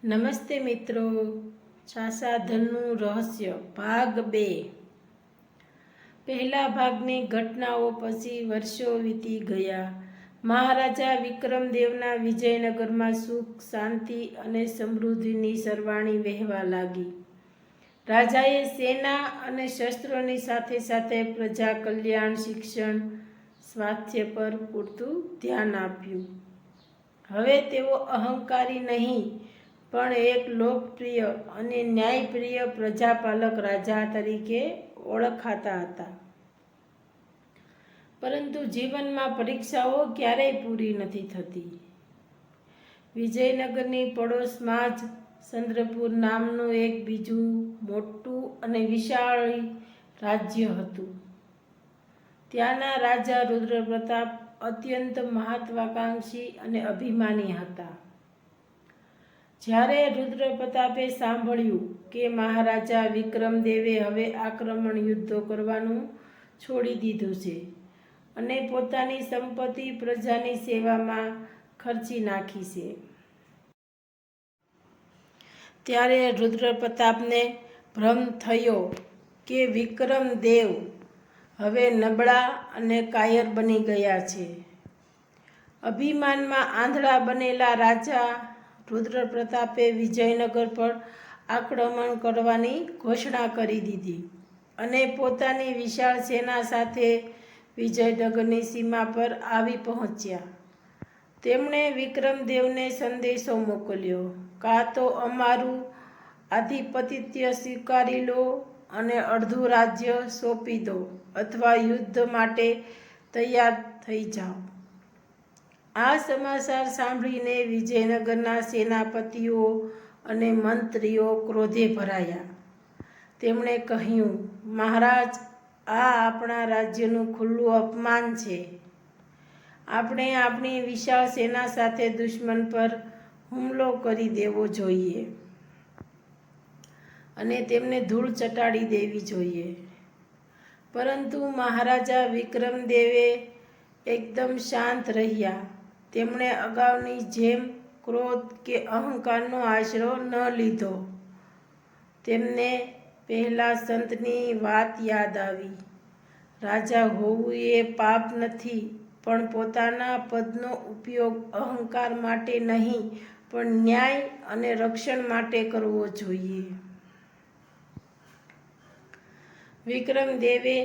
નમસ્તે મિત્રો, છાસાધનનું રહસ્ય ભાગ 2। પહેલા ભાગની ઘટનાઓ પછી વર્ષો વીતી ગયા। મહારાજા વિક્રમદેવના વિજયનગરમાં સુખ, શાંતિ અને સમૃદ્ધિની સરવાણી વહેવા લાગી। રાજાએ સેના અને શસ્ત્રોની સાથે સાથે પ્રજા કલ્યાણ, શિક્ષણ, સ્વાસ્થ્ય પર પૂરતું ધ્યાન આપ્યું। હવે તેઓ અહંકારી નહીં પણ એક લોકપ્રિય અને ન્યાયપ્રિય પ્રજાપાલક રાજા તરીકે ઓળખાતા હતા। પરંતુ જીવનમાં પરીક્ષાઓ ક્યારેય પૂરી નથી થતી। વિજયનગરની પડોશમાં જ ચંદ્રપુર નામનું એક બીજું મોટું અને વિશાળ રાજ્ય હતું। ત્યાંના રાજા રુદ્રપ્રતાપ અત્યંત મહત્વાકાંક્ષી અને અભિમાની હતા। જ્યારે રુદ્રપ્રતાપે સાંભળ્યું કે મહારાજા વિક્રમદેવે હવે આક્રમણ યુદ્ધો કરવાનું છોડી દીધું છે અને પોતાની સંપત્તિ પ્રજાની સેવામાં ખર્ચી નાખી છે, ત્યારે રુદ્રપ્રતાપને ભ્રમ થયો કે વિક્રમદેવ હવે નબળા અને કાયર બની ગયા છે। અભિમાનમાં આંધળા બનેલા રાજા રુદ્રપ્રતાપે વિજયનગર પર આક્રમણ કરવાની ઘોષણા કરી દીધી અને પોતાની વિશાળ સેના સાથે વિજયનગરની સીમા પર આવી પહોંચ્યા। તેમણે વિક્રમદેવને સંદેશો મોકલ્યો, કાં તો અમારું આધિપત્ય સ્વીકારી લો અને અડધું રાજ્ય સોંપી દો અથવા યુદ્ધ માટે તૈયાર થઈ જાઓ। આ સમાચાર સાંભળીને વિજયનગરના સેનાપતિઓ અને મંત્રીઓ ક્રોધે ભરાયા। તેમણે કહ્યું, મહારાજ, આ આપણા રાજ્યનું ખુલ્લું અપમાન છે। આપણે આપણી વિશાળ સેના સાથે દુશ્મન પર હુમલો કરી દેવો જોઈએ અને તેમને ધૂળ ચટાડી દેવી જોઈએ। પરંતુ મહારાજા વિક્રમદેવે એકદમ શાંત રહ્યા। તેમણે અગાઉની જેમ ક્રોધ કે અહંકારનો આશરો ન લીધો। તેમને પહેલા સંતની વાત યાદ આવી, રાજા હોવું એ પાપ નથી, પણ પોતાના પદનો ઉપયોગ અહંકાર માટે નહીં પણ ન્યાય અને રક્ષણ માટે કરવો જોઈએ। વિક્રમદેવે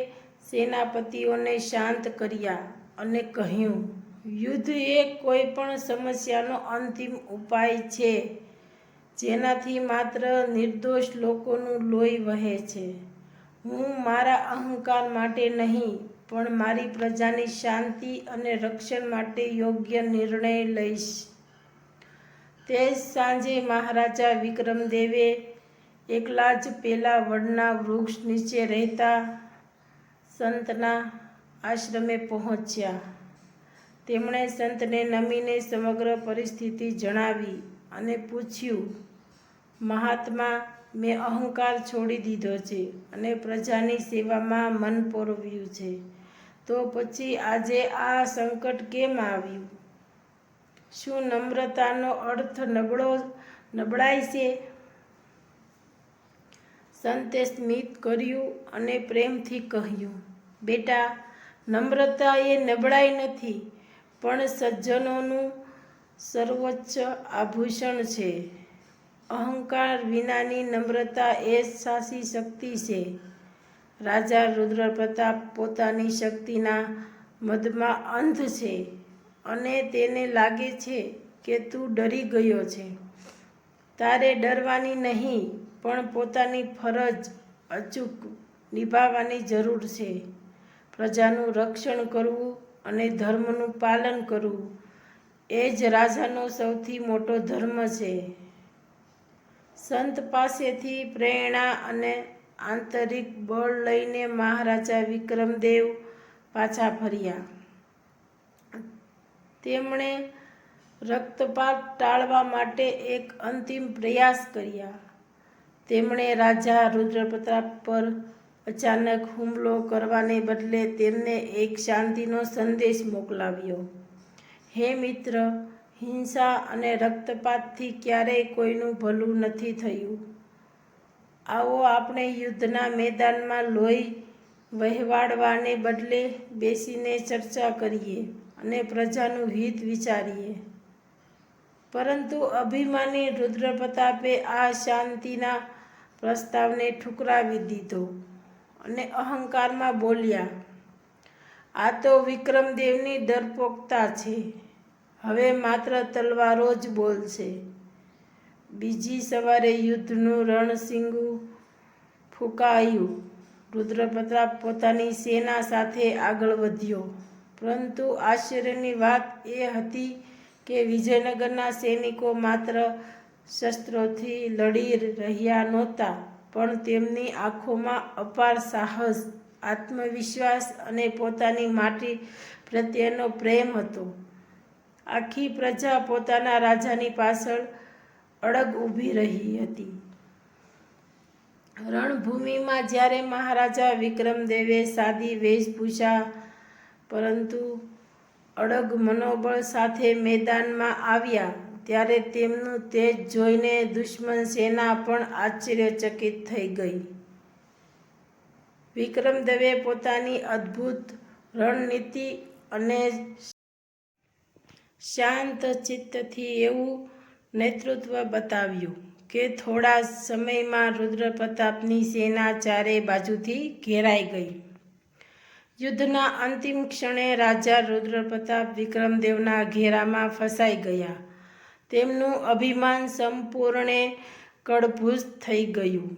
સેનાપતિઓને શાંત કર્યા અને કહ્યું, યુદ્ધ એ કોઈ પણ સમસ્યાનો અંતિમ ઉપાય છે જેનાથી માત્ર નિર્દોષ લોકોનું લોહી વહે છે। હું મારા અહંકાર માટે નહીં પણ મારી પ્રજાની શાંતિ અને રક્ષણ માટે યોગ્ય નિર્ણય લઈશ। તે જ સાંજે મહારાજા વિક્રમદેવે એકલા જ પેલા વડના વૃક્ષ નીચે રહેતા સંતના આશ્રમે પહોંચ્યા। તેમણે સંતને નમીને સમગ્ર પરિસ્થિતિ જણાવી અને પૂછ્યું, મહાત્મા, મેં અહંકાર છોડી દીધો છે અને પ્રજાની સેવામાં મન પરોવ્યું છે, તો પછી આજે આ સંકટ કેમ આવ્યું? શું નમ્રતાનો અર્થ નબળાઈ છે? સંતે સ્મિત કર્યું અને પ્રેમથી કહ્યું, બેટા, નમ્રતા એ નબળાઈ નથી પણ સજ્જનોનું સર્વોચ્ચ આભૂષણ છે। અહંકાર વિનાની નમ્રતા એ જ સાચી શક્તિ છે। રાજા રુદ્રપ્રતાપ પોતાની શક્તિના મદમાં અંધ છે અને તેને લાગે છે કે તું ડરી ગયો છે। તારે ડરવાની નહીં પણ પોતાની ફરજ અચૂક નિભાવવાની જરૂર છે। પ્રજાનું રક્ષણ કરવું અને ધર્મનું પાલન કરવું એ જ રાજાનો સૌથી મોટો ધર્મ છે। સંત પાસેથી પ્રેરણા અને આંતરિક બળ લઈને મહારાજા વિક્રમદેવ પાછા ફર્યા। તેમણે રક્તપાત ટાળવા માટે એક અંતિમ પ્રયાસ કર્યા। તેમણે રાજા રુદ્રપ્રતાપ પર અચાનક હુમલો કરવાને બદલે તેમને એક શાંતિનો સંદેશ મોકલાવ્યો, હે મિત્ર, હિંસા અને રક્તપાતથી ક્યારેય કોઈનું ભલું નથી થયું. આવો આપણે યુદ્ધના મેદાનમાં લોહી વહેવાડવાને બદલે બેસીને ચર્ચા કરીએ અને પ્રજાનું હિત વિચારીએ. પરંતુ અભિમાની રુદ્રપ્રતાપે આ શાંતિના પ્રસ્તાવને ઠુકરાવી દીધો અને અહંકારમાં બોલ્યા, આ તો વિક્રમદેવની ડરપોકતા છે. હવે માત્ર તલવારો જ બોલશે. બીજી સવારે યુદ્ધનું રણશીંગું ફૂંકાયું. રુદ્રપ્રતાપ પોતાની સેના સાથે આગળ વધ્યો. પરંતુ આશ્ચર્યની વાત એ હતી કે વિજયનગરના સૈનિકો માત્ર શસ્ત્રોથી લડી રહ્યા નહોતા, પણ તેમની આંખોમાં અપાર સાહસ, આત્મવિશ્વાસ અને પોતાની માટી પ્રત્યેનો પ્રેમ હતો. આખી પ્રજા પોતાના રાજાની પાછળ અડગ ઊભી રહી હતી. રણભૂમિમાં જ્યારે મહારાજા વિક્રમદેવે સાદી વેશભૂષા પરંતુ અડગ મનોબળ સાથે મેદાનમાં આવ્યા, ત્યારે તેમનું તેજ જોઈને દુશ્મન સેના પણ આશ્ચર્યચકિત થઈ ગઈ. વિક્રમદેવે પોતાની અદ્ભુત રણનીતિ અને શાંત ચિત્તથી એવું નેતૃત્વ બતાવ્યું કે થોડા સમયમાં રુદ્રપ્રતાપની સેના ચારે બાજુથી ઘેરાઈ ગઈ. યુદ્ધના અંતિમ ક્ષણે રાજા રુદ્રપ્રતાપ વિક્રમદેવના ઘેરામાં ફસાઈ ગયા. તેમનું અભિમાન સંપૂર્ણે કળભૂત થઈ ગયું.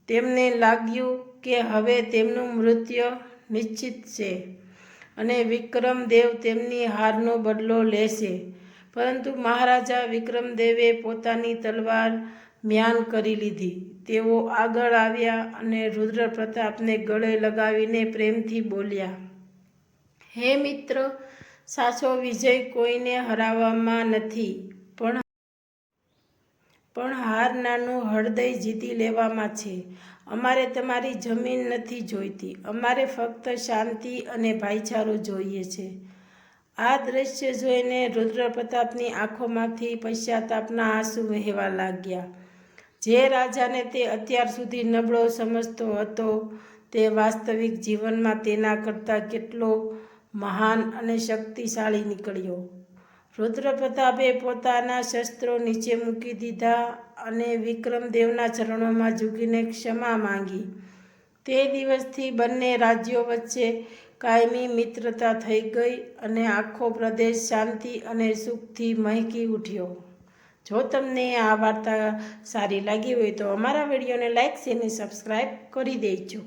તેમને લાગ્યું કે હવે તેમનું મૃત્યુ નિશ્ચિત છે અને વિક્રમદેવ તેમની હારનો બદલો લેશે. પરંતુ મહારાજા વિક્રમદેવે પોતાની તલવાર મ્યાન કરી લીધી. તેઓ આગળ આવ્યા અને રુદ્રપ્રતાપને ગળે લગાવીને પ્રેમથી બોલ્યા, હે મિત્ર, સાચો વિજય કોઈને હરાવવામાં નથી, પણ હારનારનું હૃદય જીતી લેવામાં છે. અમારે તમારી જમીન નથી જોઈતી, અમારે ફક્ત શાંતિ અને ભાઈચારો જોઈએ છે. આ દ્રશ્ય જોઈને રુદ્રપ્રતાપની આંખોમાંથી પશ્ચાતાપના આંસુ વહેવા લાગ્યા. જે રાજાને તે અત્યાર સુધી નબળો સમજતો હતો, તે વાસ્તવિક જીવનમાં તેના કરતાં કેટલો મહાન અને શક્તિશાળી નીકળ્યો. રુદ્રપ્રતાપે પોતાના શસ્ત્રો નીચે મૂકી દીધા અને વિક્રમદેવના ચરણોમાં ઝૂકીને ક્ષમા માંગી. તે દિવસથી બંને રાજ્યો વચ્ચે કાયમી મિત્રતા થઈ ગઈ અને આખો પ્રદેશ શાંતિ અને સુખથી મહેકી ઉઠ્યો. જો તમને આ વાર્તા સારી લાગી હોય તો અમારા વિડીયોને લાઈક, શેર અને સબસ્ક્રાઈબ કરી દેજો.